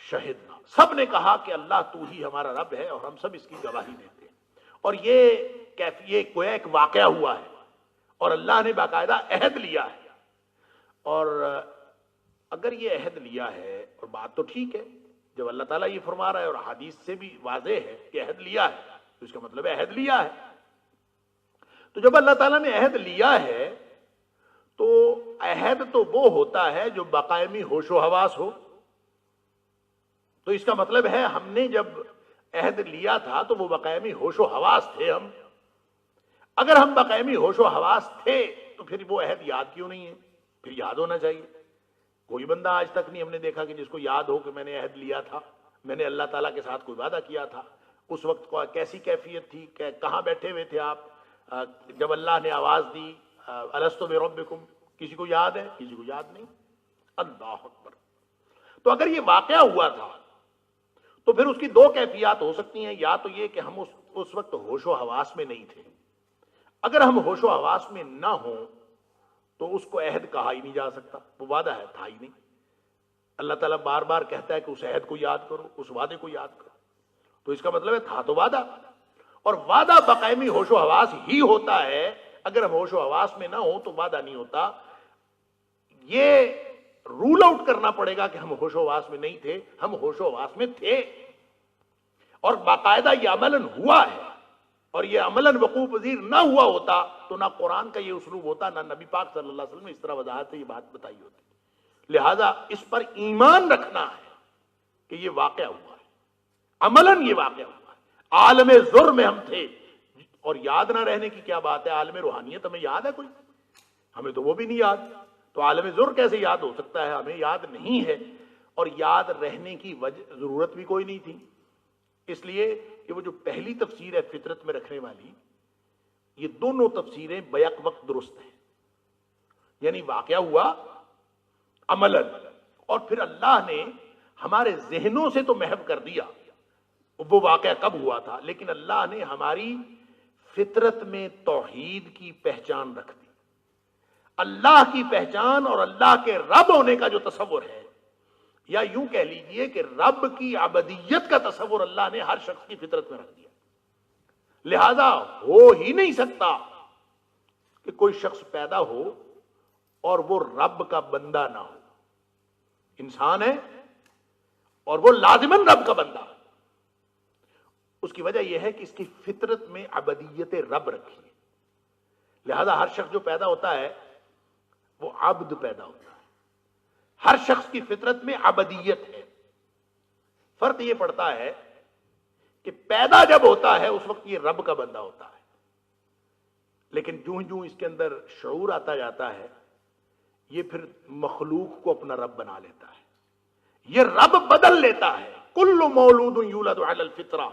شہدنا، سب نے کہا کہ اللہ تو ہی ہمارا رب ہے اور ہم سب اس کی گواہی دیتے ہیں۔ اور یہ گویا ایک واقعہ ہوا ہے اور اللہ نے باقاعدہ عہد لیا ہے۔ اور اگر یہ عہد لیا ہے، اور بات تو ٹھیک ہے، جب اللہ تعالیٰ یہ فرما رہا ہے اور حدیث سے بھی واضح ہے کہ عہد لیا ہے، تو اس کا مطلب ہے عہد لیا ہے۔ تو جب اللہ تعالیٰ نے عہد لیا ہے تو عہد تو وہ ہوتا ہے جو باقاعدی ہوش و حواس ہو۔ تو اس کا مطلب ہے ہم نے جب عہد لیا تھا تو وہ باقاعدی ہوش و حواس تھے ہم۔ اگر ہم باقاعدی ہوش و حواس تھے تو پھر وہ عہد یاد کیوں نہیں ہے؟ پھر یاد ہونا چاہیے۔ کوئی بندہ آج تک نہیں ہم نے دیکھا کہ جس کو یاد ہو کہ میں نے عہد لیا تھا، میں نے اللہ تعالیٰ کے ساتھ کوئی وعدہ کیا تھا، اس وقت کیسی کیفیت تھی، کہاں بیٹھے ہوئے تھے آپ جب اللہ نے آواز دی الستو بربکم، کسی کو یاد ہے؟ کسی کو یاد نہیں۔ اللہ اکبر۔ تو اگر یہ واقعہ ہوا تھا تو پھر اس کی دو کیفیات ہو سکتی ہیں، یا تو یہ کہ ہم اس وقت ہوش و حواس میں نہیں تھے۔ اگر ہم ہوش و حواس میں نہ ہوں تو اس کو عہد کہا ہی نہیں جا سکتا، وہ وعدہ ہے، تھا ہی نہیں۔ اللہ تعالیٰ بار بار کہتا ہے کہ اس عہد کو یاد کرو، اس وعدے کو یاد کرو، تو اس کا مطلب ہے تھا تو وعدہ، اور وعدہ باقاعدی ہوش و حواس ہی ہوتا ہے۔ اگر ہم ہوش و حواس میں نہ ہوں تو وعدہ نہیں ہوتا۔ یہ رول آؤٹ کرنا پڑے گا کہ ہم ہوش و حواس میں نہیں تھے، ہم ہوش و حواس میں تھے، اور باقاعدہ یہ عملاً ہوا ہے۔ اور یہ عملاً وقوع پذیر نہ ہوا ہوتا تو نہ قرآن کا یہ اسلوب ہوتا، نہ نبی پاک صلی اللہ علیہ وسلم نے اس طرح وضاحت سے یہ بات بتائی ہوتی۔ لہذا اس پر ایمان رکھنا ہے کہ یہ واقعہ ہوا ہے، عملاً یہ واقعہ ہوا ہے۔ عالم ذر میں ہم تھے، اور یاد نہ رہنے کی کیا بات ہے؟ عالم روحانیت ہمیں یاد ہے کوئی؟ ہمیں تو وہ بھی نہیں یاد، تو عالم ذر کیسے یاد ہو سکتا ہے؟ ہمیں یاد نہیں ہے، اور یاد رہنے کی ضرورت بھی کوئی نہیں تھی۔ اس لیے کہ وہ جو پہلی تفسیر ہے فطرت میں رکھنے والی، یہ دونوں تفسیریں بیک وقت درست ہیں، یعنی واقعہ ہوا عملاً، اور پھر اللہ نے ہمارے ذہنوں سے تو محو کر دیا وہ واقعہ کب ہوا تھا، لیکن اللہ نے ہماری فطرت میں توحید کی پہچان رکھ دی۔ اللہ کی پہچان اور اللہ کے رب ہونے کا جو تصور ہے، یا یوں کہہ لیجئے کہ رب کی عبدیت کا تصور اللہ نے ہر شخص کی فطرت میں رکھ دیا۔ لہذا ہو ہی نہیں سکتا کہ کوئی شخص پیدا ہو اور وہ رب کا بندہ نہ ہو۔ انسان ہے اور وہ لازماً رب کا بندہ۔ اس کی وجہ یہ ہے کہ اس کی فطرت میں عبدیت رب رکھی ہے۔ لہذا ہر شخص جو پیدا ہوتا ہے وہ عبد پیدا ہوتا ہے۔ ہر شخص کی فطرت میں عبدیت ہے۔ فرق یہ پڑتا ہے کہ پیدا جب ہوتا ہے اس وقت یہ رب کا بندہ ہوتا ہے، لیکن جوں اس کے اندر شعور آتا جاتا ہے یہ پھر مخلوق کو اپنا رب بنا لیتا ہے، یہ رب بدل لیتا ہے۔ کل مولود یولد علی الفطرہ،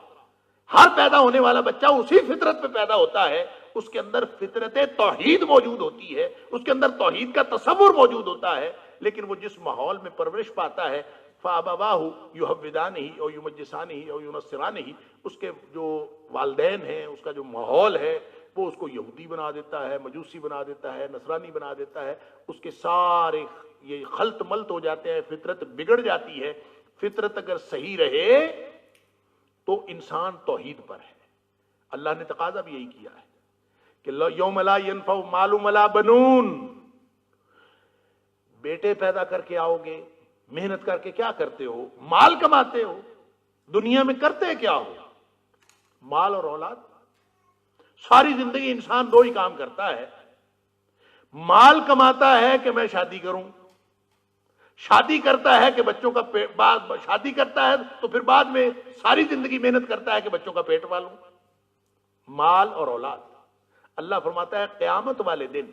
ہر پیدا ہونے والا بچہ اسی فطرت پہ پیدا ہوتا ہے، اس کے اندر فطرت توحید موجود ہوتی ہے، اس کے اندر توحید کا تصور موجود ہوتا ہے، لیکن وہ جس ماحول میں پرورش پاتا ہے فَأَبَوَاهُ يُحَوِّدَانِهِ أَوْ يُمَجِّسَانِهِ أَوْ يُنَصِّرَانِهِ، اس کے جو والدین ہیں، اس کا جو ماحول ہے، وہ اس کو یہودی بنا دیتا ہے، مجوسی بنا دیتا ہے، نصرانی بنا دیتا ہے، اس کے سارے یہ خلط ملط ہو جاتے ہیں، فطرت بگڑ جاتی ہے۔ فطرت اگر صحیح رہے تو انسان توحید پر ہے۔ اللہ نے تقاضا بھی یہی کیا ہے کہ یوم لا ينفع مال ولا بنون، بیٹے پیدا کر کے آؤ گے، محنت کر کے کیا کرتے ہو؟ مال کماتے ہو۔ دنیا میں کرتے کیا ہو؟ مال اور اولاد۔ ساری زندگی انسان دو ہی کام کرتا ہے، مال کماتا ہے کہ میں شادی کروں، شادی کرتا ہے کہ بچوں کا شادی کرتا ہے تو پھر بعد میں ساری زندگی محنت کرتا ہے کہ بچوں کا پیٹ پالوں۔ مال اور اولاد۔ اللہ فرماتا ہے قیامت والے دن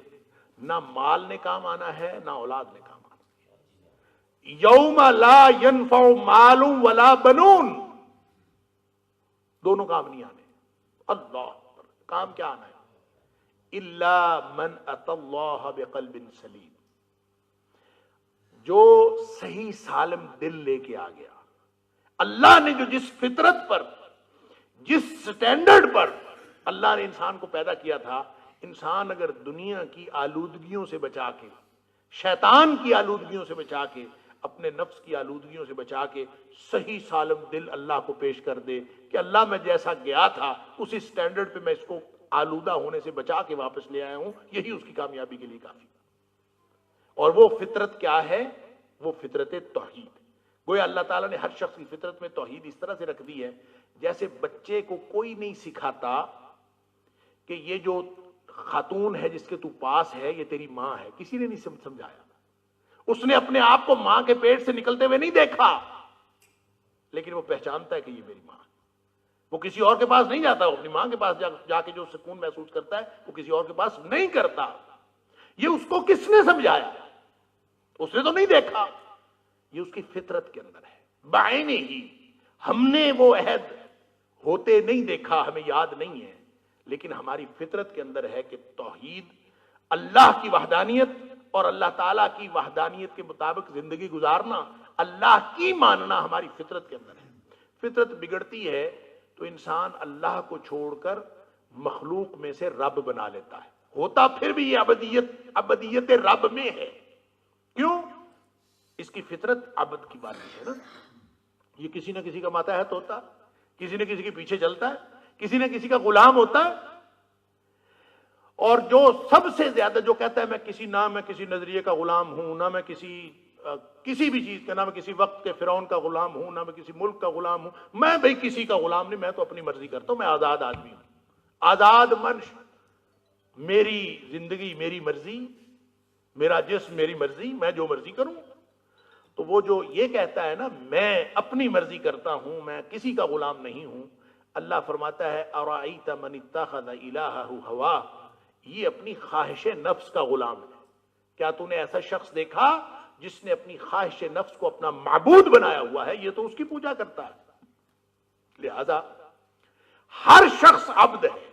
نہ مال نے کام آنا ہے نہ اولاد نے کام آنا ہے۔ یوم لا ينفع مال ولا بنون، دونوں کام نہیں آنے۔ اللہ کام کیا آنا ہے؟ الا من اتى اللہ بقلب سلیم، جو صحیح سالم دل لے کے آ گیا۔ اللہ نے جو جس فطرت پر، جس سٹینڈرڈ پر اللہ نے انسان کو پیدا کیا تھا، انسان اگر دنیا کی آلودگیوں سے بچا کے، شیطان کی آلودگیوں سے بچا کے اپنے نفس کی آلودگیوں سے بچا کے صحیح سالم دل اللہ کو پیش کر دے کہ اللہ میں جیسا گیا تھا اسی سٹینڈرڈ پہ میں اس کو آلودہ ہونے سے بچا کے واپس لے آیا ہوں، یہی اس کی کامیابی کے لیے کافی۔ اور وہ فطرت کیا ہے؟ وہ فطرت توحید۔ گویا اللہ تعالیٰ نے ہر شخص کی فطرت میں توحید اس طرح سے رکھ دی ہے، جیسے بچے کو کوئی نہیں سکھاتا کہ یہ جو خاتون ہے جس کے تو پاس ہے یہ تیری ماں ہے، کسی نے نہیں سمجھایا۔ اس نے اپنے آپ کو ماں کے پیٹ سے نکلتے ہوئے نہیں دیکھا، لیکن وہ پہچانتا ہے کہ یہ میری ماں ہے۔ وہ کسی اور کے پاس نہیں جاتا، وہ اپنی ماں کے پاس جا کے جو سکون محسوس کرتا ہے وہ کسی اور کے پاس نہیں کرتا۔ یہ اس کو کس نے سمجھایا؟ اس نے تو نہیں دیکھا، یہ اس کی فطرت کے اندر ہے بعین ہی۔ ہم نے وہ عہد ہوتے نہیں دیکھا، ہمیں یاد نہیں ہے، لیکن ہماری فطرت کے اندر ہے کہ توحید، اللہ کی وحدانیت اور اللہ تعالیٰ کی وحدانیت کے مطابق زندگی گزارنا، اللہ کی ماننا ہماری فطرت کے اندر ہے۔ فطرت بگڑتی ہے تو انسان اللہ کو چھوڑ کر مخلوق میں سے رب بنا لیتا ہے، ہوتا پھر بھی یہ ابدیت رب میں ہے۔ کیوں؟ اس کی فطرت عبد کی بات ہے نا، یہ کسی نہ کسی کا ماتحت ہوتا، کسی نہ کسی کے پیچھے چلتا ہے، کسی نہ کسی کا غلام ہوتا ہے۔ اور جو سب سے زیادہ جو کہتا ہے میں کسی نظریے کا غلام ہوں، نہ میں کسی بھی چیز کا، نہ میں کسی وقت کے فرعون کا غلام ہوں، نہ میں کسی ملک کا غلام ہوں، میں بھئی کسی کا غلام نہیں، میں تو اپنی مرضی کرتا ہوں، میں آزاد آدمی ہوں، آزاد منش، میری زندگی میری مرضی، میرا جسم میری مرضی، میں جو مرضی کروں۔ تو وہ جو یہ کہتا ہے نا میں اپنی مرضی کرتا ہوں، میں کسی کا غلام نہیں ہوں، اللہ فرماتا ہے ارأیت من اتخذ الہہ ہوا، یہ اپنی خواہش نفس کا غلام ہے۔ کیا تو نے ایسا شخص دیکھا جس نے اپنی خواہش نفس کو اپنا معبود بنایا ہوا ہے؟ یہ تو اس کی پوجا کرتا ہے۔ لہذا ہر شخص عبد ہے،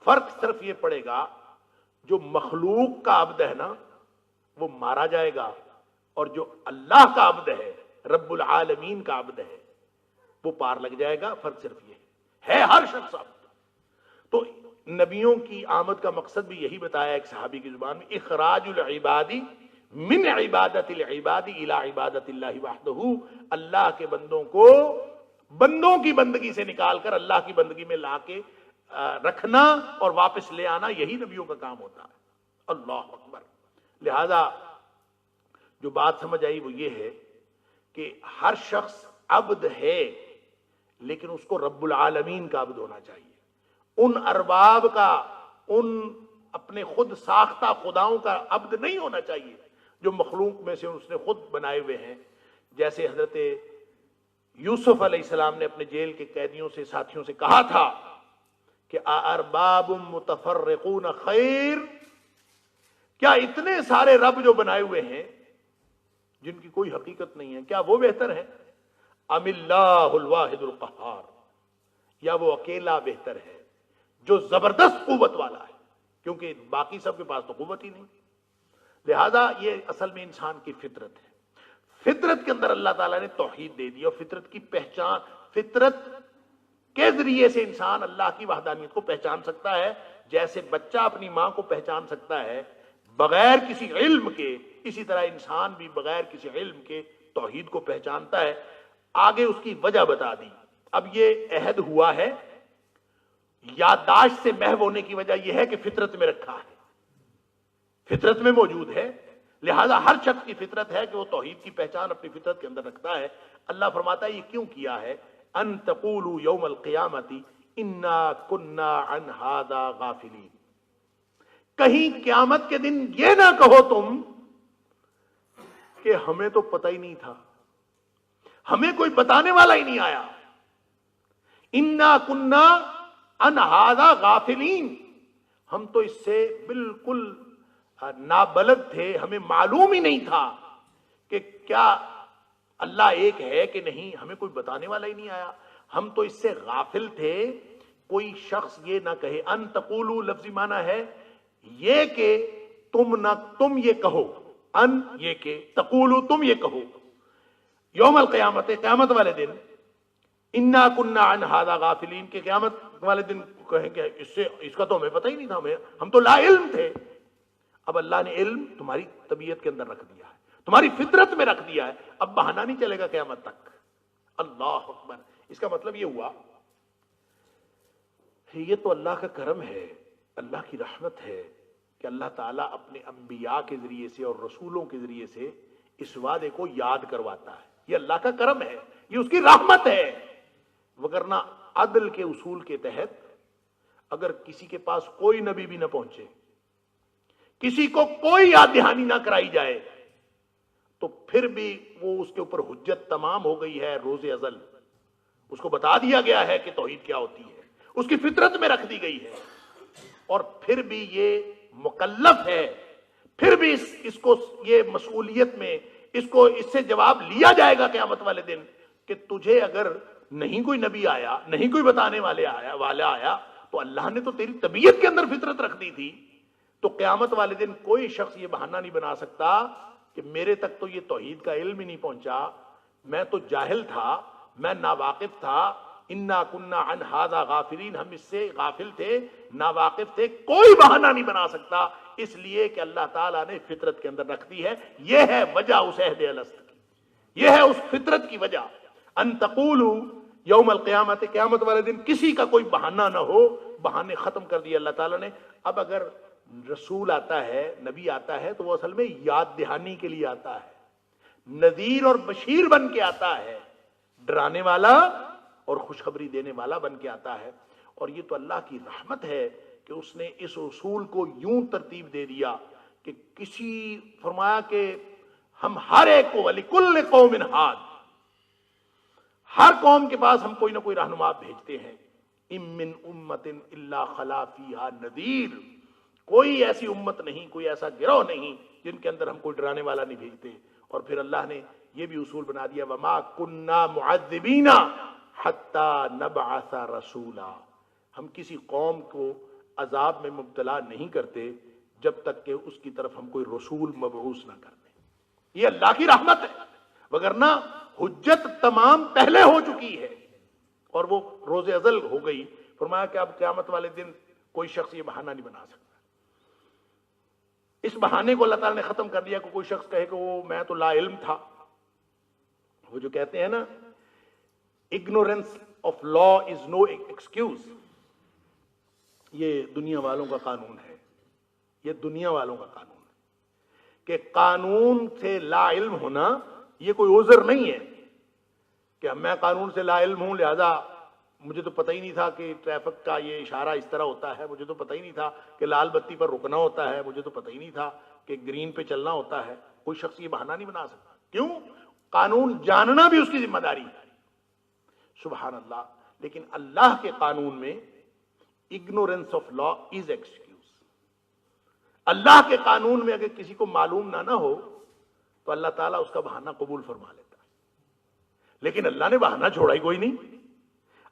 فرق صرف یہ پڑے گا جو مخلوق کا عبد ہے نا وہ مارا جائے گا، اور جو اللہ کا عبد ہے، رب العالمین کا عبد ہے، وہ پار لگ جائے گا۔ فرق صرف یہ ہے ہر شخص عبد۔ تو نبیوں کی آمد کا مقصد بھی یہی بتایا ایک صحابی کی زبان میں، اخراج العباد من عبادت العباد الى عبادت اللہ وحدہ، اللہ کے بندوں کو بندوں کی بندگی سے نکال کر اللہ کی بندگی میں لا کے رکھنا اور واپس لے آنا، یہی نبیوں کا کام ہوتا ہے۔ اللہ اکبر۔ لہذا جو بات سمجھ آئی وہ یہ ہے کہ ہر شخص عبد ہے، لیکن اس کو رب العالمین کا عبد ہونا چاہیے، ان ارباب کا، ان اپنے خود ساختہ خداؤں کا عبد نہیں ہونا چاہیے جو مخلوق میں سے اس نے خود بنائے ہوئے ہیں۔ جیسے حضرت یوسف علیہ السلام نے اپنے جیل کے قیدیوں سے، ساتھیوں سے کہا تھا کہ ارباب متفرقون خیر، کیا اتنے سارے رب جو بنائے ہوئے ہیں جن کی کوئی حقیقت نہیں ہے، کیا وہ بہتر ہے؟ ام اللہ الواحد القہار، یا وہ اکیلا بہتر ہے جو زبردست قوت والا ہے، کیونکہ باقی سب کے پاس تو قوت ہی نہیں۔ لہذا یہ اصل میں انسان کی فطرت ہے۔ فطرت کے اندر اللہ تعالیٰ نے توحید دے دی، اور فطرت کی پہچان، فطرت کے ذریعے سے انسان اللہ کی وحدانیت کو پہچان سکتا ہے۔ جیسے بچہ اپنی ماں کو پہچان سکتا ہے بغیر کسی علم کے، اسی طرح انسان بھی بغیر کسی علم کے توحید کو پہچانتا ہے۔ آگے اس کی وجہ بتا دی۔ اب یہ عہد ہوا ہے، یادداشت سے محو ہونے کی وجہ یہ ہے کہ فطرت میں رکھا ہے، فطرت میں موجود ہے، لہذا ہر شخص کی فطرت ہے کہ وہ توحید کی پہچان اپنی فطرت کے اندر رکھتا ہے۔ اللہ فرماتا ہے یہ کیوں کیا ہے؟ ان تقولوا یوم القیامت انا کنا عن ھذا غافلین، کہیں قیامت کے دن یہ نہ کہو تم کہ ہمیں تو پتہ ہی نہیں تھا، ہمیں کوئی بتانے والا ہی نہیں آیا۔ انا کنا عن ھذا غافلین، ہم تو اس سے بالکل نابلد تھے، ہمیں معلوم ہی نہیں تھا کہ کیا اللہ ایک ہے کہ نہیں، ہمیں کوئی بتانے والا ہی نہیں آیا، ہم تو اس سے غافل تھے۔ کوئی شخص یہ نہ کہے، ان تقولوا لفظی معنی ہے یہ کہ تم یہ کہو، ان یہ کہ، تقولوا تم یہ کہو، یوم القیامت قیامت والے دن، انا کنا عن ھذا غافلین، کہ قیامت والے دن کہیں گے اس کا تو ہمیں پتہ ہی نہیں تھا، ہم تو لا علم تھے۔ اب اللہ نے علم تمہاری طبیعت کے اندر رکھ دیا ہے، تمہاری فطرت میں رکھ دیا ہے، اب بہانہ نہیں چلے گا قیامت تک۔ اللہ اکبر۔ اس کا مطلب یہ ہوا یہ تو اللہ کا کرم ہے، اللہ کی رحمت ہے کہ اللہ تعالیٰ اپنے انبیاء کے ذریعے سے اور رسولوں کے ذریعے سے اس وعدے کو یاد کرواتا ہے۔ یہ اللہ کا کرم ہے، یہ اس کی رحمت ہے، وگرنہ عدل کے اصول کے تحت اگر کسی کے پاس کوئی نبی بھی نہ پہنچے، کسی کو کوئی یاد دہانی نہ کرائی جائے، تو پھر بھی وہ اس کے اوپر حجت تمام ہو گئی ہے روز ازل، اس کو بتا دیا گیا ہے کہ توحید کیا ہوتی ہے، اس کی فطرت میں رکھ دی گئی ہے، اور پھر بھی یہ مکلف ہے، پھر بھی اس کو یہ مسئولیت میں اس کو اس سے جواب لیا جائے گا قیامت والے دن کہ تجھے اگر نہیں کوئی نبی آیا، نہیں کوئی بتانے والا آیا تو اللہ نے تو تیری طبیعت کے اندر فطرت رکھ دی تھی۔ تو قیامت والے دن کوئی شخص یہ بہانہ نہیں بنا سکتا کہ میرے تک تو یہ توحید کا علم ہی نہیں پہنچا، میں تو جاہل تھا، میں ناواقف تھا، انا کنا عن ھذا غافلین، ہم اس سے غافل تھے، ناواقف تھے، کوئی بہانہ نہیں بنا سکتا، اس لیے کہ اللہ تعالیٰ نے فطرت کے اندر رکھ دی ہے۔ یہ ہے وجہ اس عہد الست کی، یہ ہے اس فطرت کی وجہ، ان تقولوا یوم القیامت، قیامت والے دن کسی کا کوئی بہانہ نہ ہو، بہانے ختم کر دیے اللہ تعالیٰ نے۔ اب اگر رسول آتا ہے، نبی آتا ہے، تو وہ اصل میں یاد دہانی کے لیے آتا ہے، نذیر اور بشیر بن کے آتا ہے، ڈرانے والا اور خوشخبری دینے والا بن کے آتا ہے۔ اور یہ تو اللہ کی رحمت ہے کہ اس نے اس اصول کو یوں ترتیب دے دیا کہ فرمایا کہ ہم ہر ایک کو وَلِكُلِّ قَوْمٍ ہاد، ہر قوم کے پاس ہم کوئی نہ کوئی رہنما بھیجتے ہیں۔ اِن مِّن أُمَّةٍ إِلَّا خَلَا فِيهَا نَذِيرٌ، کوئی ایسی امت نہیں، کوئی ایسا گروہ نہیں جن کے اندر ہم کوئی ڈرانے والا نہیں بھیجتے۔ اور پھر اللہ نے یہ بھی اصول بنا دیا وَمَا كُنَّا مُعَذِّبِينَ حَتَّى نَبْعَثَ رَسُولًا، ہم کسی قوم کو عذاب میں مبتلا نہیں کرتے جب تک کہ اس کی طرف ہم کوئی رسول مبعوث نہ کر دیں۔ یہ اللہ کی رحمت ہے، وگرنہ حجت تمام پہلے ہو چکی ہے اور وہ روز ازل ہو گئی۔ فرمایا کہ اب قیامت والے دن کوئی شخص یہ بہانہ نہیں بنا سکتا۔ اس بہانے کو اللہ تعالیٰ نے ختم کر دیا کہ کوئی شخص کہے کہ وہ میں تو لا علم تھا۔ وہ جو کہتے ہیں نا ignorance of law is no excuse، یہ دنیا والوں کا قانون ہے، یہ دنیا والوں کا قانون ہے کہ قانون سے لا علم ہونا یہ کوئی عذر نہیں ہے کہ میں قانون سے لا علم ہوں لہذا مجھے تو پتہ ہی نہیں تھا کہ ٹریفک کا یہ اشارہ اس طرح ہوتا ہے، مجھے تو پتہ ہی نہیں تھا کہ لال بتی پر رکنا ہوتا ہے، مجھے تو پتہ ہی نہیں تھا کہ گرین پہ چلنا ہوتا ہے۔ کوئی شخص یہ بہانہ نہیں بنا سکتا، کیوں؟ قانون جاننا بھی اس کی ذمہ داری ہے۔ سبحان اللہ۔ لیکن اللہ کے قانون میں ignorance of law is excuse۔ اللہ کے قانون میں اگر کسی کو معلوم نہ ہو تو اللہ تعالیٰ اس کا بہانہ قبول فرما لیتا ہے، لیکن اللہ نے بہانہ چھوڑا ہی کوئی نہیں،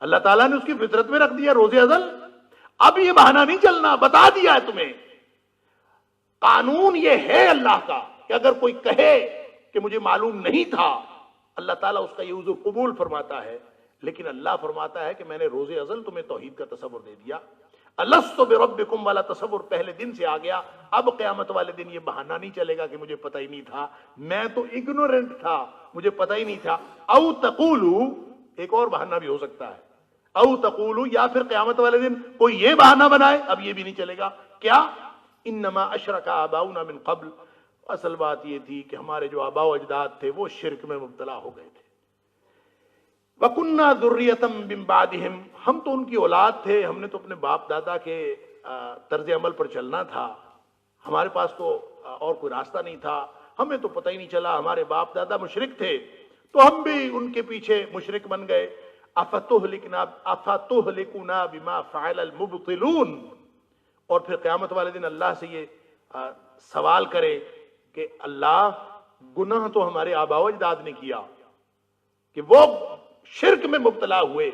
اللہ تعالیٰ نے اس کی فطرت میں رکھ دیا روز ازل۔ اب یہ بہانہ نہیں چلنا، بتا دیا ہے تمہیں۔ قانون یہ ہے اللہ کا کہ اگر کوئی کہے کہ مجھے معلوم نہیں تھا، اللہ تعالیٰ اس کا یہ عذر قبول فرماتا ہے، لیکن اللہ فرماتا ہے کہ میں نے روز ازل تمہیں توحید کا تصور دے دیا۔ الست بربکم والا تصور پہلے دن سے آ گیا، اب قیامت والے دن یہ بہانہ نہیں چلے گا کہ مجھے پتہ ہی نہیں تھا، میں تو اگنورنٹ تھا، مجھے پتہ ہی نہیں تھا۔ او تقولو، ایک اور بہانہ بھی ہو سکتا ہے، او تقولو، یا پھر قیامت والے دن کوئی یہ بہانہ بنائے، اب یہ بھی نہیں چلے گا، کیا؟ انما اشرک آباؤنا من قبل، اصل بات یہ تھی کہ ہمارے جو آباء و اجداد تھے وہ شرک میں مبتلا ہو گئے تھے۔ وَكُنَّا ذُرِّيَّةً مِّن بَعْدِهِمْ، ہم تو ان کی اولاد تھے، ہم نے تو اپنے باپ دادا کے طرز عمل پر چلنا تھا، ہمارے پاس تو اور کوئی راستہ نہیں تھا، ہمیں تو پتہ ہی نہیں چلا، ہمارے باپ دادا مشرک تھے تو ہم بھی ان کے پیچھے مشرک بن گئے۔ أَفَتُهْلِكُنَا بِمَا فَعَلَ الْمُبْطِلُونَ، اور پھر قیامت والے دن اللہ سے یہ سوال کرے کہ اللہ گناہ تو ہمارے آباء و اجداد نے کیا کہ وہ شرک میں مبتلا ہوئے،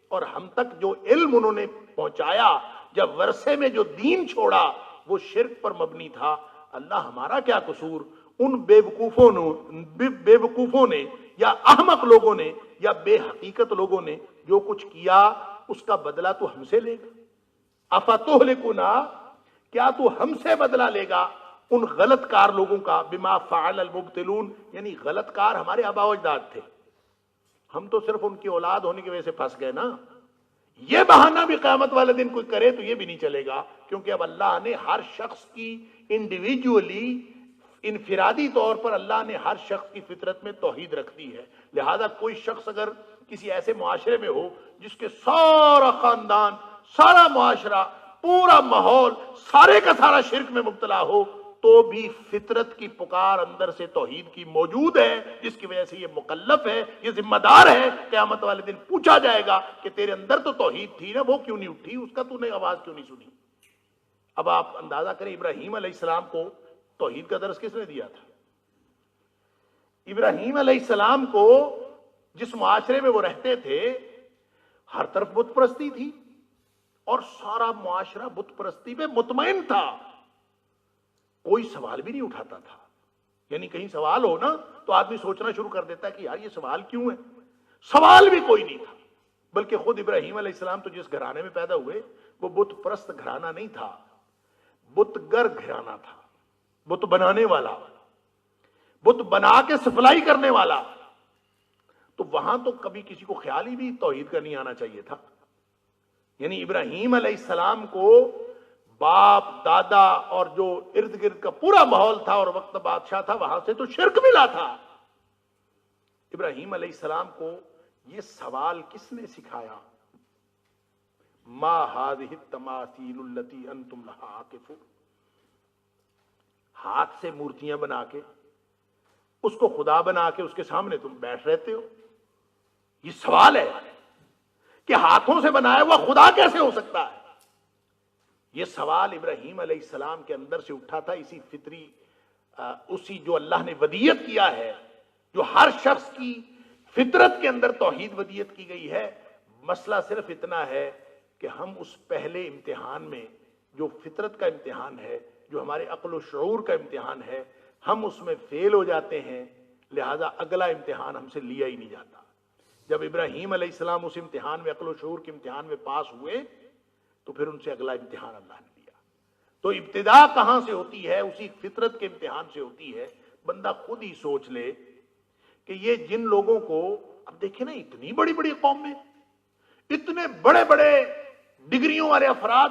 اور ہم تک جو علم انہوں نے پہنچایا، جب ورثے میں جو دین چھوڑا وہ شرک پر مبنی تھا، اللہ ہمارا کیا قصور؟ ان بے وقوفوں نے یا احمق لوگوں نے یا بے حقیقت لوگوں نے جو کچھ کیا اس کا بدلہ تو ہم سے لے گا۔ افتہلکنا، کیا تو ہم سے بدلہ لے گا ان غلط کار لوگوں کا، بما فعل المبتلون، یعنی غلط کار ہمارے آبا و اجداد تھے، ہم تو صرف ان کی اولاد ہونے کی وجہ سے پھنس گئے نا. یہ بہانہ بھی قیامت والے دن کوئی کرے تو یہ بھی نہیں چلے گا، کیونکہ اب اللہ نے ہر شخص کی انڈیویجولی، انفرادی طور پر اللہ نے ہر شخص کی فطرت میں توحید رکھ دی ہے. لہذا کوئی شخص اگر کسی ایسے معاشرے میں ہو جس کے سارا خاندان، سارا معاشرہ، پورا ماحول سارے کا سارا شرک میں مبتلا ہو، تو بھی فطرت کی پکار اندر سے توحید کی موجود ہے، جس کی وجہ سے یہ مکلف ہے، یہ ذمہ دار ہے. قیامت والے دن پوچھا جائے گا کہ تیرے اندر تو توحید تھی نا، وہ کیوں نہیں اٹھی، اس کا تو نے آواز کیوں نہیں سنی. اب آپ اندازہ کریں ابراہیم علیہ السلام کو توحید کا درس کس نے دیا تھا؟ ابراہیم علیہ السلام کو جس معاشرے میں وہ رہتے تھے ہر طرف بت پرستی تھی، اور سارا معاشرہ بت پرستی پہ مطمئن تھا، کوئی سوال بھی نہیں اٹھاتا تھا. یعنی کہیں سوال ہو نا تو آدمی سوچنا شروع کر دیتا ہے کہ یار یہ سوال کیوں ہے. سوال بھی کوئی نہیں تھا، بلکہ خود ابراہیم علیہ السلام تو جس گھرانے میں پیدا ہوئے وہ بت پرست گھرانہ نہیں تھا، بت گر گھرانہ تھا، بت بنانے والا، بت بنا کے سپلائی کرنے والا. تو وہاں تو کبھی کسی کو خیال ہی بھی توحید کا نہیں آنا چاہیے تھا. یعنی ابراہیم علیہ السلام کو باپ دادا اور جو ارد گرد کا پورا ماحول تھا اور وقت بادشاہ تھا وہاں سے تو شرک ملا تھا. ابراہیم علیہ السلام کو یہ سوال کس نے سکھایا؟ ما هذه التماثيل التي انتم لها عاکفون. ہاتھ سے مورتیاں بنا کے اس کو خدا بنا کے اس کے سامنے تم بیٹھ رہتے ہو. یہ سوال ہے کہ ہاتھوں سے بنایا ہوا خدا کیسے ہو سکتا ہے. یہ سوال ابراہیم علیہ السلام کے اندر سے اٹھا تھا، اسی فطری اسی جو اللہ نے ودیت کیا ہے، جو ہر شخص کی فطرت کے اندر توحید ودیت کی گئی ہے. مسئلہ صرف اتنا ہے کہ ہم اس پہلے امتحان میں، جو فطرت کا امتحان ہے، جو ہمارے عقل و شعور کا امتحان ہے، ہم اس میں فیل ہو جاتے ہیں، لہذا اگلا امتحان ہم سے لیا ہی نہیں جاتا. جب ابراہیم علیہ السلام اس امتحان میں، عقل و شعور کے امتحان میں پاس ہوئے تو پھر ان سے اگلا امتحان اللہ نے لیا. تو ابتدا کہاں سے ہوتی ہے؟ اسی فطرت کے امتحان سے ہوتی ہے. بندہ خود ہی سوچ لے کہ یہ جن لوگوں کو، اب دیکھیں نا، اتنی بڑی بڑی قوم میں اتنے بڑے بڑے ڈگریوں والے افراد،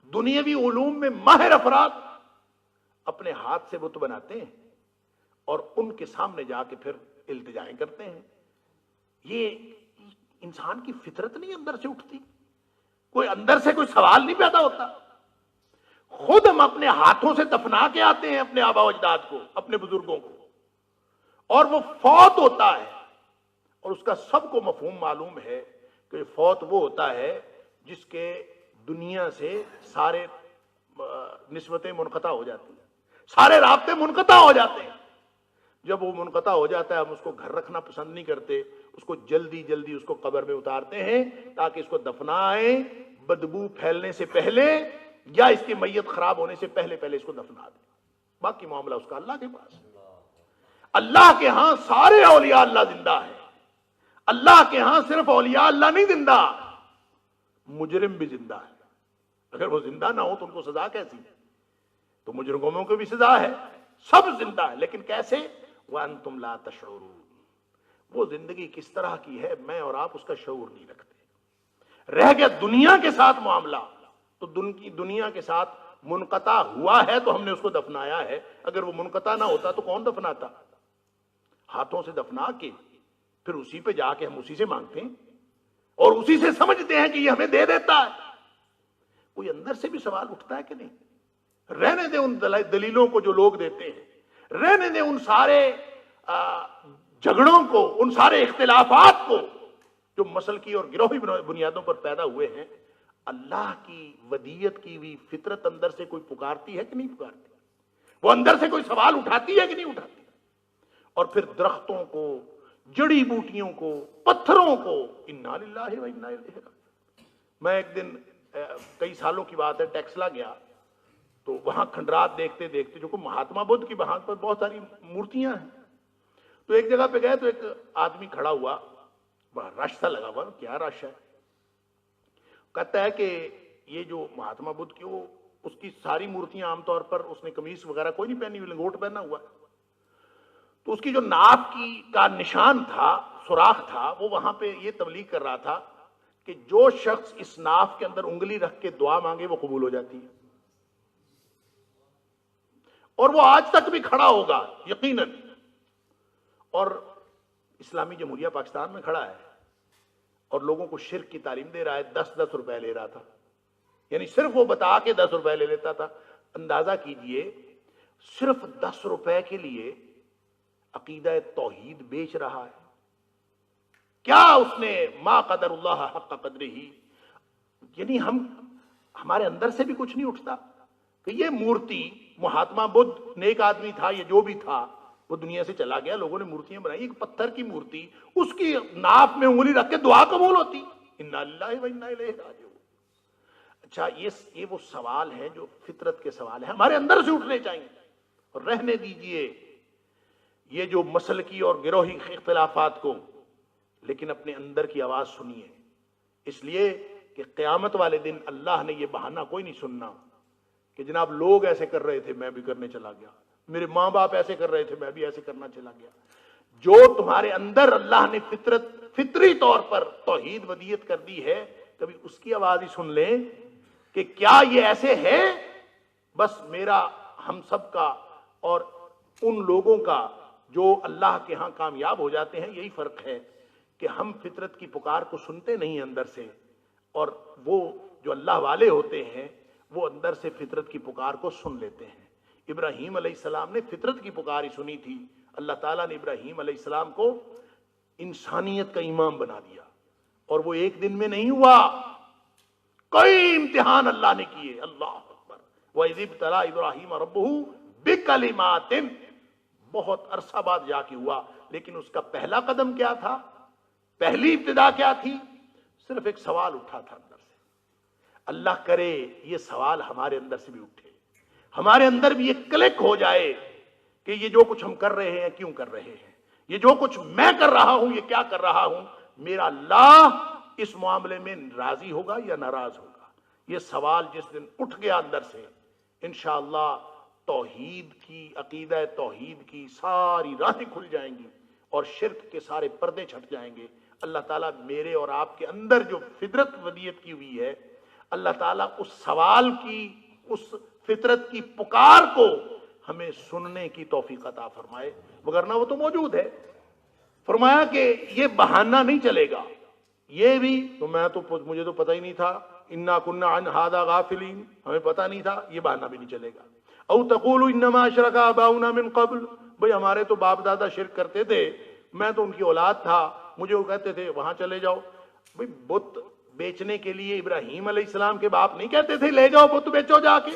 دنیاوی علوم میں ماہر افراد اپنے ہاتھ سے بت بناتے ہیں اور ان کے سامنے جا کے پھر التجائیں کرتے ہیں. یہ انسان کی فطرت نہیں اندر سے اٹھتی؟ کوئی اندر سے کوئی سوال نہیں پیدا ہوتا؟ خود ہم اپنے ہاتھوں سے دفنا کے آتے ہیں اپنے آبا و اجداد کو، اپنے بزرگوں کو، اور وہ فوت ہوتا ہے اور اس کا سب کو مفہوم معلوم ہے کہ فوت وہ ہوتا ہے جس کے دنیا سے سارے نسبتیں منقطع ہو جاتی ہیں، سارے رابطے منقطع ہو جاتے ہیں. جب وہ منقطع ہو جاتا ہے ہم اس کو گھر رکھنا پسند نہیں کرتے، اس کو جلدی جلدی اس کو قبر میں اتارتے ہیں تاکہ اس کو دفنائیں بدبو پھیلنے سے پہلے، یا اس کی میت خراب ہونے سے پہلے پہلے اس کو دفنا دیں. باقی معاملہ اس کا اللہ کے پاس. اللہ کے ہاں سارے اولیاء اللہ زندہ ہیں. اللہ کے ہاں صرف اولیاء اللہ نہیں زندہ، مجرم بھی زندہ ہے. اگر وہ زندہ نہ ہو تو ان کو سزا کیسی ہے؟ تو مجرموں کو بھی سزا ہے. سب زندہ ہے، لیکن کیسے؟ وَأَنْتُمْ لَا تَشْعُرُونَ. وہ زندگی کس طرح کی ہے میں اور آپ اس کا شعور نہیں رکھتے. رہ گیا دنیا کے ساتھ معاملہ، تو دنیا کے ساتھ منقطع ہوا ہے تو ہم نے اس کو دفنایا ہے. اگر وہ منقطع نہ ہوتا تو کون دفناتا؟ ہاتھوں سے دفنا کے پھر اسی پہ جا کے ہم اسی سے مانگتے ہیں اور اسی سے سمجھتے ہیں کہ یہ ہمیں دے دیتا ہے. کوئی اندر سے بھی سوال اٹھتا ہے کہ نہیں؟ رہنے دیں ان دلیلوں کو جو لوگ دیتے ہیں، رہنے دیں ان سارے جھگڑوں کو، ان سارے اختلافات کو جو مسلکی اور گروہی بنیادوں پر پیدا ہوئے ہیں. اللہ کی ودیت کی ہوئی فطرت اندر سے کوئی پکارتی ہے کہ نہیں پکارتی؟ وہ اندر سے کوئی سوال اٹھاتی ہے کہ نہیں اٹھاتی؟ اور پھر درختوں کو، جڑی بوٹیوں کو، پتھروں کو، انا للہ و انا الیہ راجعون. میں ایک دن، کئی سالوں کی بات ہے، ٹیکسلا گیا تو وہاں کھنڈرات دیکھتے دیکھتے، جو کہ مہاتما بدھ کی وہاں پر بہت ساری مورتیاں ہیں، تو ایک جگہ پہ گئے تو ایک آدمی کھڑا ہوا، بڑا رش سا لگا ہوا. کیا رش ہے؟ کہتا ہے کہ یہ جو مہاتما بدھ کی وہ اس کی ساری مورتیاں عام طور پر اس نے قمیص وغیرہ کوئی نہیں پہنی ہوئی، لنگوٹ پہنا ہوا ہے، تو اس کی جو ناف کی کا نشان تھا، سوراخ تھا، وہ وہاں پہ یہ تبلیغ کر رہا تھا کہ جو شخص اس ناف کے اندر انگلی رکھ کے دعا مانگے وہ قبول ہو جاتی ہے، اور وہ آج تک بھی کھڑا ہوگا یقیناً، اور اسلامی جمہوریہ پاکستان میں کھڑا ہے اور لوگوں کو شرک کی تعلیم دے رہا ہے، 10-10 روپے لے رہا تھا، یعنی صرف وہ بتا کے 10 روپے لے لیتا تھا۔ اندازہ کیجئے صرف 10 روپے کے لیے عقیدہ توحید بیچ رہا ہے۔ کیا اس نے ما قدر اللہ حق قدرہ، یعنی ہمارے اندر سے بھی کچھ نہیں اٹھتا کہ یہ مورتی مہاتما بدھ نیک آدمی تھا، یہ جو بھی تھا وہ دنیا سے چلا گیا، لوگوں نے مورتیاں بنائی، ایک پتھر کی مورتی، اس کی ناف میں انگلی رکھ کے دعا قبول ہوتی، انا للہ و انا الیہ راجعون۔ اچھا، یہ وہ سوال ہے جو فطرت کے سوال ہیں، ہمارے اندر سے اٹھنے چاہیے، اور رہنے دیجئے یہ جو مسلکی اور گروہی اختلافات کو، لیکن اپنے اندر کی آواز سنیے، اس لیے کہ قیامت والے دن اللہ نے یہ بہانہ کوئی نہیں سننا کہ جناب لوگ ایسے کر رہے تھے میں بھی کرنے چلا گیا، میرے ماں باپ ایسے کر رہے تھے میں بھی ایسے کرنا چلا گیا۔ جو تمہارے اندر اللہ نے فطری طور پر توحید ودیت کر دی ہے، کبھی اس کی آواز ہی سن لیں کہ کیا یہ ایسے ہے۔ بس میرا، ہم سب کا اور ان لوگوں کا جو اللہ کے ہاں کامیاب ہو جاتے ہیں یہی فرق ہے کہ ہم فطرت کی پکار کو سنتے نہیں اندر سے، اور وہ جو اللہ والے ہوتے ہیں وہ اندر سے فطرت کی پکار کو سن لیتے ہیں۔ ابراہیم علیہ السلام نے فطرت کی پکار ہی سنی تھی، اللہ تعالیٰ نے ابراہیم علیہ السلام کو انسانیت کا امام بنا دیا، اور وہ ایک دن میں نہیں ہوا، کئی امتحان اللہ نے کیے۔ اللہ اکبر، وَإِذِ ابْتَلَىٰ إِبْرَاهِيمَ رَبُّهُ بِكَلِمَاتٍ، بہت عرصہ بعد جا کے ہوا، لیکن اس کا پہلا قدم کیا تھا، پہلی ابتدا کیا تھی؟ صرف ایک سوال اٹھا تھا اندر سے۔ اللہ کرے یہ سوال ہمارے اندر سے بھی اٹھے، ہمارے اندر بھی یہ کلک ہو جائے کہ یہ جو کچھ ہم کر رہے ہیں کیوں کر رہے ہیں، یہ جو کچھ میں کر رہا ہوں یہ کیا کر رہا ہوں، میرا اللہ اس معاملے میں راضی ہوگا یا ناراض ہوگا۔ یہ سوال جس دن اٹھ گیا اندر سے، انشاءاللہ توحید کی، عقیدہ توحید کی ساری راہیں کھل جائیں گی اور شرک کے سارے پردے چھٹ جائیں گے۔ اللہ تعالیٰ میرے اور آپ کے اندر جو فطرت ودیت کی ہوئی ہے، اللہ تعالیٰ اس سوال کی، اس فطرت کی پکار کو ہمیں سننے کی توفیق عطا فرمائے، وگرنہ وہ تو موجود ہے۔ فرمایا کہ یہ بہانہ نہیں چلے گا، یہ بھی تو مجھے تو پتہ ہی نہیں تھا، انا کنا عن ھذا غافلین، ہمیں پتہ نہیں تھا، یہ بہانہ بھی نہیں چلے گا۔ او تقولوا انما اشرک آباؤنا من قبل، بھئی ہمارے تو باپ دادا شرک کرتے تھے، میں تو ان کی اولاد تھا، مجھے وہ کہتے تھے وہاں چلے جاؤ۔ بھئی بت بیچنے کے لیے ابراہیم علیہ السلام کے باپ نہیں کہتے تھے لے جاؤ بت بیچو جا کے؟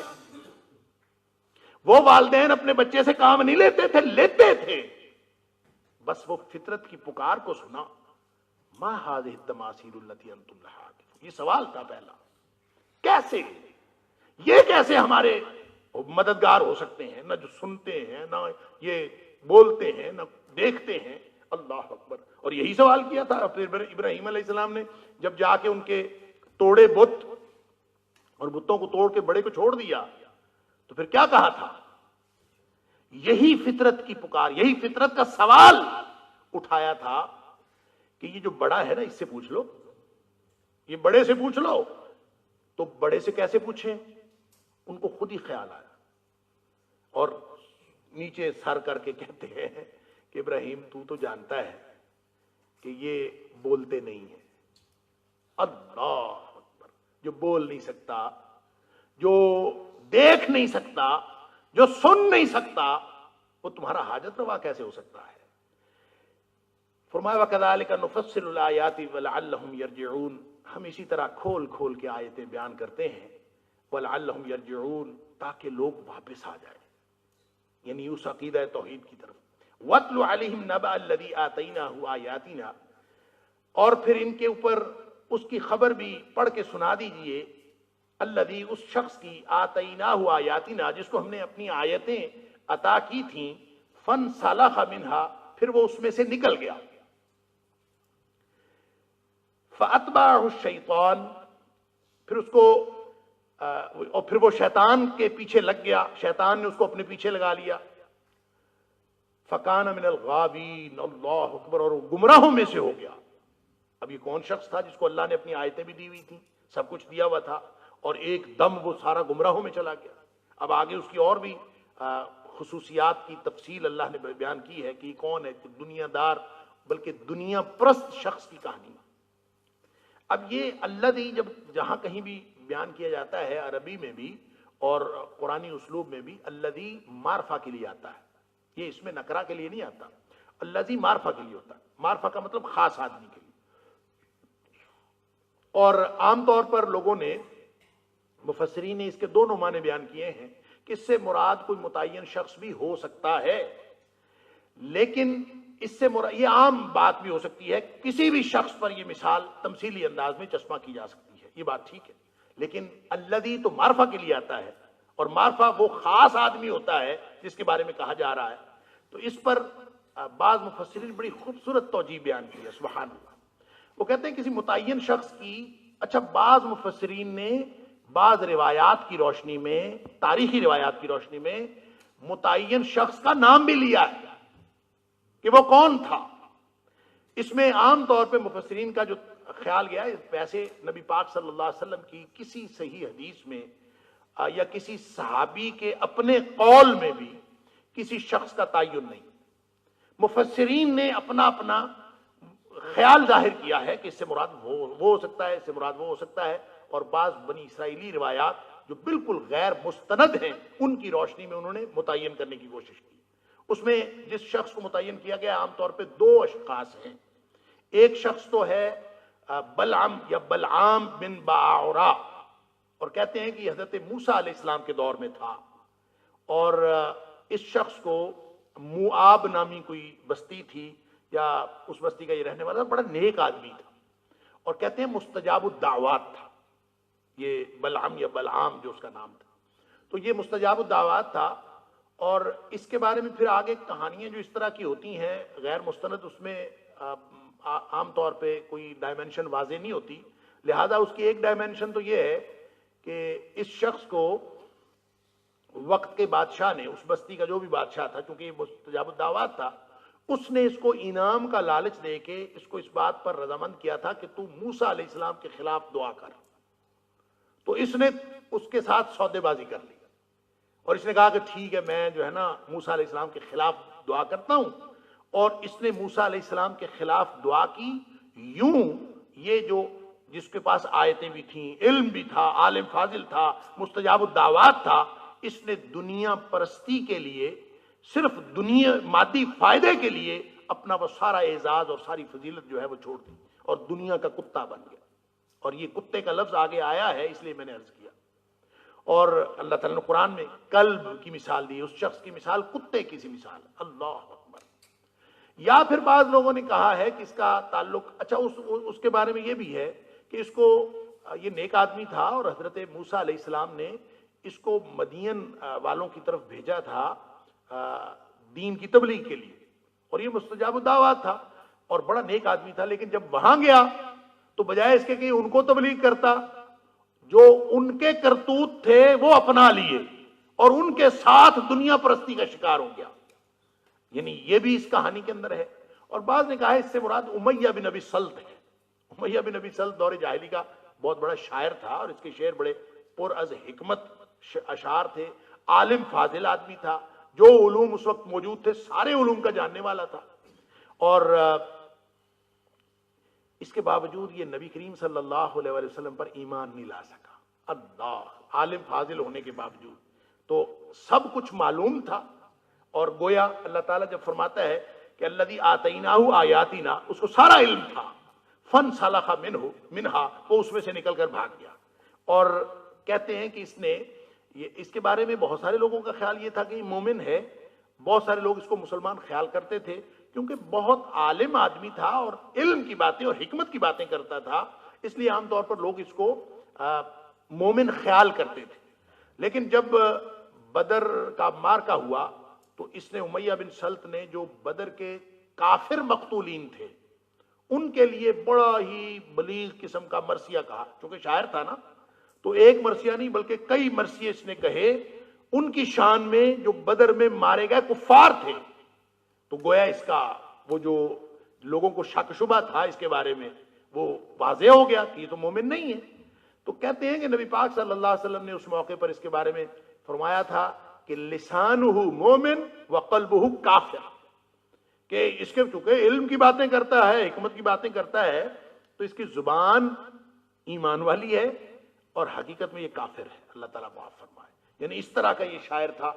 وہ والدین اپنے بچے سے کام نہیں لیتے تھے، لیتے تھے، بس وہ فطرت کی پکار کو سنا۔ ما هذه التماثيل التي انتم لها عاكفون، یہ سوال تھا پہلا، کیسے، یہ کیسے ہمارے مددگار ہو سکتے ہیں، نہ جو سنتے ہیں، نہ یہ بولتے ہیں، نہ دیکھتے ہیں۔ اللہ اکبر، اور یہی سوال کیا تھا پھر ابراہیم علیہ السلام نے، جب جا کے ان کے توڑے بت اور بتوں کو توڑ کے بڑے کو چھوڑ دیا، تو پھر کیا کہا تھا؟ یہی فطرت کی پکار، یہی فطرت کا سوال اٹھایا تھا کہ یہ جو بڑا ہے نا اس سے پوچھ لو، یہ بڑے سے پوچھ لو۔ تو بڑے سے کیسے پوچھیں؟ ان کو خود ہی خیال آیا اور نیچے سر کر کے کہتے ہیں کہ ابراہیم تو جانتا ہے کہ یہ بولتے نہیں ہیں۔ اللہ اکبر، جو بول نہیں سکتا، جو دیکھ نہیں سکتا، جو سن نہیں سکتا، وہ تمہارا حاجت روا کیسے ہو سکتا ہے؟ فرمایا وَكَذَلِكَ نُفَصِّلُ الْآيَاتِ وَلَعَلَّهُمْ يَرْجِعُونَ، ہم اسی طرح کھول کھول کے آیتیں بیان کرتے ہیں، وَلَعَلَّهُمْ يَرْجِعُونَ، تاکہ لوگ واپس آ جائیں، یعنی اس عقیدہ توحید کی طرف۔ وَاتْلُ عَلَيْهِمْ نَبَأَ الَّذِي آتَيْنَاهُ آيَاتِنَا، اور پھر ان کے اوپر اس کی خبر بھی پڑھ کے سنا دیجئے، الذی، اس شخص کی، آتَيْنَاهُ آيَاتِنَا، جس کو ہم نے اپنی آیتیں عطا کی تھیں، فَانْسَلَخَ مِنْهَا، پھر وہ اس میں سے نکل گیا، فَأَتْبَعَهُ الشَّيْطَانُ، پھر اس کو اور پھر وہ شیطان کے پیچھے لگ گیا، شیطان نے اس کو اپنے پیچھے لگا لیا، فکان من الغابین، اللہ اکبر، اور وہ گمراہوں میں سے ہو گیا۔ اب یہ کون شخص تھا جس کو اللہ نے اپنی آیتیں بھی دی ہوئی تھیں، سب کچھ دیا ہوا تھا، اور ایک دم وہ سارا گمراہوں میں چلا گیا۔ اب آگے اس کی اور بھی خصوصیات کی تفصیل اللہ نے بیان کی ہے کہ یہ کون ہے، دنیا دار بلکہ دنیا پرست شخص کی کہانی۔ اب یہ الذی جب جہاں کہیں بھی بیان کیا جاتا ہے عربی میں بھی اور قرآنی اسلوب میں بھی، الذی معرفہ کے لیے آتا ہے، یہ اس میں نکرہ کے لیے نہیں آتا، الذی معرفہ کے لیے ہوتا ہے۔ معرفہ کا مطلب خاص آدمی کے لیے۔ اور عام طور پر لوگوں نے، مفسرین نے اس کے دونوں معنی بیان کیے ہیں کہ اس سے مراد کوئی متعین شخص بھی ہو سکتا ہے، لیکن اس سے مراد یہ عام بات بھی ہو سکتی ہے، کسی بھی شخص پر یہ مثال تمثیلی انداز میں چشمہ کی جا سکتی ہے، یہ بات ٹھیک ہے، لیکن الذی تو معرفہ کے لیے آتا ہے، اور معرفہ وہ خاص آدمی ہوتا ہے جس کے بارے میں کہا جا رہا ہے۔ تو اس پر بعض مفسرین بڑی خوبصورت توجیہ بیان کی ہے، سبحان اللہ۔ وہ کہتے ہیں کسی متعین شخص کی، اچھا بعض مفسرین نے بعض روایات کی روشنی میں، تاریخی روایات کی روشنی میں متعین شخص کا نام بھی لیا ہے کہ وہ کون تھا۔ اس میں عام طور پہ مفسرین کا جو خیال گیا ہے، ویسے نبی پاک صلی اللہ علیہ وسلم کی کسی صحیح حدیث میں یا کسی صحابی کے اپنے قول میں بھی کسی شخص کا تعین نہیں، مفسرین نے اپنا اپنا خیال ظاہر کیا ہے کہ اس سے مراد وہ ہو سکتا ہے، اس سے مراد وہ ہو سکتا ہے، اور بعض بنی اسرائیلی روایات جو بالکل غیر مستند ہیں ان کی روشنی میں انہوں نے متعین کرنے کی کوشش کی۔ اس میں جس شخص کو متعین کیا گیا عام طور پہ دو اشخاص ہیں، ایک شخص تو ہے بلعم یا بلعام بن باعورا، اور کہتے ہیں کہ یہ حضرت موسیٰ علیہ السلام کے دور میں تھا، اور اس شخص کو موآب نامی کوئی بستی تھی یا اس بستی کا یہ رہنے والا بڑا نیک آدمی تھا، اور کہتے ہیں مستجاب الدعوات تھا یہ بلعم یا بلعام جو اس کا نام تھا، تو یہ مستجاب الدعوات تھا۔ اور اس کے بارے میں پھر آگے کہانیاں جو اس طرح کی ہوتی ہیں غیر مستند، اس میں عام طور پہ کوئی ڈائمنشن واضح نہیں ہوتی، لہذا اس کی ایک ڈائمنشن تو یہ ہے کہ اس شخص کو وقت کے بادشاہ نے، اس بستی کا جو بھی بادشاہ تھا، چونکہ یہ مستجاب الدعوات تھا، اس نے اس کو انعام کا لالچ دے کے اس کو اس بات پر رضامند کیا تھا کہ تو موسیٰ علیہ السلام کے خلاف دعا کر۔ تو اس نے اس کے ساتھ سودے بازی کر لی، اور اس نے کہا کہ ٹھیک ہے، میں جو ہے نا موسیٰ علیہ السلام کے خلاف دعا کرتا ہوں، اور اس نے موسیٰ علیہ السلام کے خلاف دعا کی۔ یوں یہ جو جس کے پاس آیتیں بھی تھیں، علم بھی تھا، عالم فاضل تھا، مستجاب الدعوات تھا، اس نے دنیا پرستی کے لیے، صرف دنیا مادی فائدے کے لیے اپنا وہ سارا اعزاز اور ساری فضیلت جو ہے وہ چھوڑ دی، اور دنیا کا کتا بن گیا۔ اور یہ کتے کا لفظ آگے آیا ہے، اس لیے میں نے عرض کیا۔ اور اللہ تعالیٰ نے قرآن میں کلب کی مثال دی، اس شخص کی مثال کتے کی سی مثال، اللہ اکبر۔ یا پھر بعض لوگوں نے کہا ہے کہ اس کا تعلق، اچھا اس کے بارے میں یہ بھی ہے کہ اس کو، یہ نیک آدمی تھا اور حضرت موسیٰ علیہ السلام نے اس کو مدین والوں کی طرف بھیجا تھا دین کی تبلیغ کے لیے، اور یہ مستجاب الدعوات تھا اور بڑا نیک آدمی تھا، لیکن جب وہاں گیا تو بجائے اس کے کہ ان کو تبلیغ کرتا، جو ان کے کرتوت تھے وہ اپنا لیے اور ان کے ساتھ دنیا پرستی کا شکار ہو گیا۔ یعنی یہ بھی اس کہانی کے اندر ہے۔ اور بعض نے کہا ہے اس سے مراد امیہ بن ابی سلط ہے۔ امیہ بن ابی سلط دور جاہلی کا بہت بڑا شاعر تھا، اور اس کے شعر بڑے پر از حکمت اشعار تھے، عالم فاضل آدمی تھا، جو علوم اس وقت موجود تھے سارے علوم کا جاننے والا تھا، اور اس کے باوجود یہ نبی کریم صلی اللہ علیہ وسلم پر ایمان نہیں لا سکا۔ اللہ، عالم فاضل ہونے کے باوجود تو سب کچھ معلوم تھا، اور گویا اللہ تعالیٰ جب فرماتا ہے کہ الذی آتیناہ آیاتنا، اس کو سارا علم تھا، فن سلخ منہا، وہ اس میں سے نکل کر بھاگ گیا۔ اور کہتے ہیں کہ اس کے بارے میں بہت سارے لوگوں کا خیال یہ تھا کہ یہ مومن ہے، بہت سارے لوگ اس کو مسلمان خیال کرتے تھے، کیونکہ بہت عالم آدمی تھا اور علم کی باتیں اور حکمت کی باتیں کرتا تھا، اس لیے عام طور پر لوگ اس کو مومن خیال کرتے تھے۔ لیکن جب بدر کا معرکہ ہوا تو اس نے، امیہ بن سلط نے، جو بدر کے کافر مقتولین تھے ان کے لیے بڑا ہی بلیغ قسم کا مرثیہ کہا، چونکہ شاعر تھا نا، تو ایک مرثیہ نہیں بلکہ کئی مرثیے اس نے کہے ان کی شان میں جو بدر میں مارے گئے کفار تھے. تو گویا اس کا وہ جو لوگوں کو شک شبہ تھا اس کے بارے میں وہ واضح ہو گیا کہ یہ تو مومن نہیں ہے. تو کہتے ہیں کہ نبی پاک صلی اللہ علیہ وسلم نے اس موقع پر اس کے بارے میں فرمایا تھا کہ لسانہ مومن وقلبہ کافر، کہ اس کے چونکہ علم کی باتیں کرتا ہے، حکمت کی باتیں کرتا ہے، تو اس کی زبان ایمان والی ہے اور حقیقت میں یہ کافر ہے. اللہ تعالیٰ معاف فرمائے. یعنی اس طرح کا یہ شاعر تھا